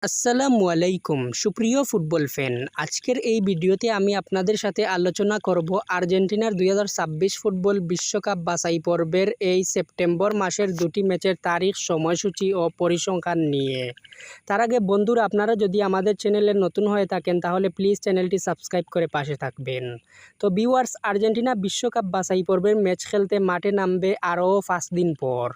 আসসালামু আলাইকুম সুপ্রিয় ফুটবল ফ্যান, আজকের এই ভিডিওতে আমি আপনাদের সাথে আলোচনা করব আর্জেন্টিনার 2026 ফুটবল বিশ্বকাপ বাছাই পর্বের এই সেপ্টেম্বর মাসের দুটি ম্যাচের তারিখ, সময়সূচি ও পরিসংখ্যান নিয়ে। তার আগে বন্ধুরা, আপনারা যদি আমাদের চ্যানেলে নতুন হয়ে থাকেন তাহলে প্লিজ চ্যানেলটি সাবস্ক্রাইব করে পাশে থাকবেন। তো ভিউয়ার্স, আর্জেন্টিনা বিশ্বকাপ বাছাই পর্বের ম্যাচ খেলতে মাঠে নামবে আরও 5 দিন পর,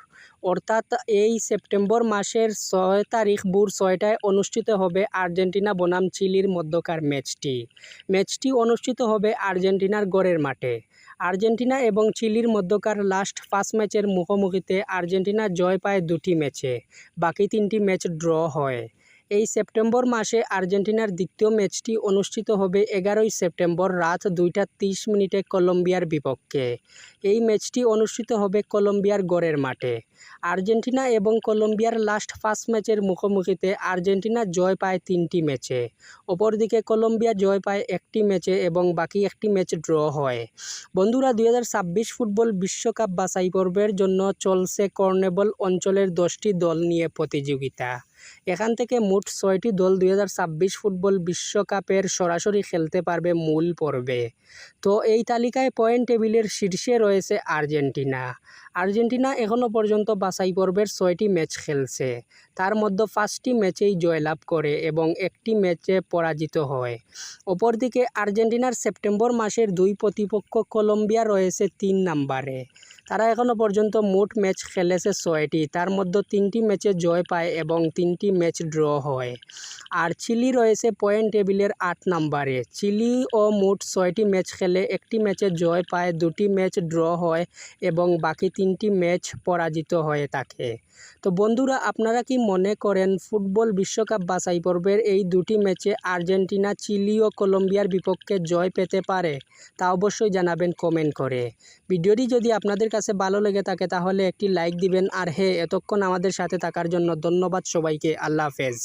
অর্থাৎ এই সেপ্টেম্বর মাসের 6 তারিখ ভোর 6টায় অনুষ্ঠিত হবে আর্জেন্টিনা বনাম চিলির মধ্যকার ম্যাচটি অনুষ্ঠিত হবে আর্জেন্টিনার গড়ের মাঠে। আর্জেন্টিনা এবং চিলির মধ্যকার লাস্ট 5 ম্যাচের মুখোমুখিতে আর্জেন্টিনা জয় পায় 2টি ম্যাচে, বাকি 3টি ম্যাচ ড্র হয়। এই সেপ্টেম্বর মাসে আর্জেন্টিনার দ্বিতীয় ম্যাচটি অনুষ্ঠিত হবে 11ই সেপ্টেম্বর রাত 2টা 30 মিনিটে কলম্বিয়ার বিপক্ষে। এই ম্যাচটি অনুষ্ঠিত হবে কলম্বিয়ার গড়ের মাঠে। আর্জেন্টিনা এবং কলম্বিয়ার লাস্ট 5 ম্যাচের মুখোমুখিতে আর্জেন্টিনা জয় পায় 3টি ম্যাচে, অপরদিকে কলম্বিয়া জয় পায় 1টি ম্যাচে এবং বাকি 1টি ম্যাচ ড্র হয়। বন্ধুরা, 2026 ফুটবল বিশ্বকাপ বাছাই পর্বের জন্য চলছে কর্নেবল অঞ্চলের 10টি দল নিয়ে প্রতিযোগিতা। এখান থেকে মোট 6টি দল 2026 ফুটবল বিশ্বকাপের সরাসরি খেলতে পারবে মূল পর্বে। তো এই তালিকায় পয়েন্ট টেবিলের শীর্ষে রয়েছে আর্জেন্টিনা এখনও পর্যন্ত বাছাই পর্বের 6টি ম্যাচ খেলছে, তার মধ্যে 5টি ম্যাচেই জয়লাভ করে এবং 1টি ম্যাচে পরাজিত হয়। অপরদিকে আর্জেন্টিনার সেপ্টেম্বর মাসের 2 প্রতিপক্ষ কলম্বিয়া রয়েছে 3 নম্বরে। তারা এখনও পর্যন্ত মোট ম্যাচ খেলেছে 6টি, তার মধ্যে 3টি ম্যাচে জয় পায় এবং 3টি ম্যাচ ড্র হয়। আর চিলি রয়েছে পয়েন্ট টেবিলের 8 নম্বরে। চিলিও মোট 6টি ম্যাচ খেলে, 1টি ম্যাচে জয় পায়, 2টি ম্যাচ ড্র হয় এবং বাকি 3টি ম্যাচ পরাজিত হয়ে থাকে। তো বন্ধুরা, আপনারা কি মনে করেন ফুটবল বিশ্বকাপ বাছাই পর্বের এই দুটি ম্যাচে আর্জেন্টিনা চিলি ও কলম্বিয়ার বিপক্ষে জয় পেতে পারে? তা অবশ্যই জানাবেন কমেন্ট করে। ভিডিওটি যদি আপনাদের কাছে ভালো লেগে থাকে তাহলে একটি লাইক দিবেন। আর হ্যাঁ, এতক্ষণ আমাদের সাথে থাকার জন্য ধন্যবাদ সবাইকে। আল্লাহ হাফেজ।